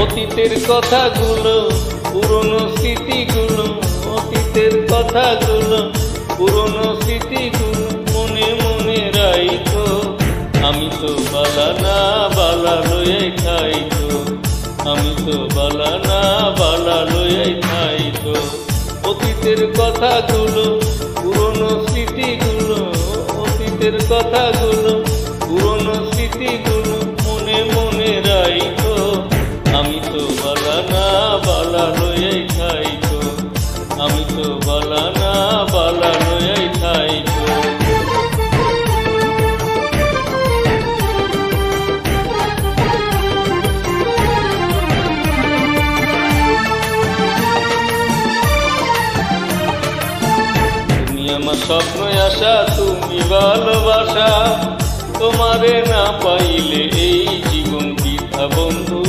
অতীতের কথাগুলো, পুরনো স্মৃতিগুলো, অতীতের কথাগুলো, পুরনো স্মৃতিগুলো মনে মনে রাইখো। আমি তো বালা না বালা লইয়াই খাইতো, আমি তো বালা না বালা লইয়াই খাইতো। অতীতের কথাগুলো, পুরনো স্মৃতিগুলো, অতীতের কথাগুলো, পুরনো স্মৃতিগুলো মনে মনে রাইখো। আমি তো বালা না বালা লইয়াই খাইতো, আমি তো বালা না বালা লইয়াই খাইতো। তুমি আমার স্বপ্ন আশা, তুমি ভালোবাসা, তোমারে না পাইলে এই জীবন বৃথা বন্ধু।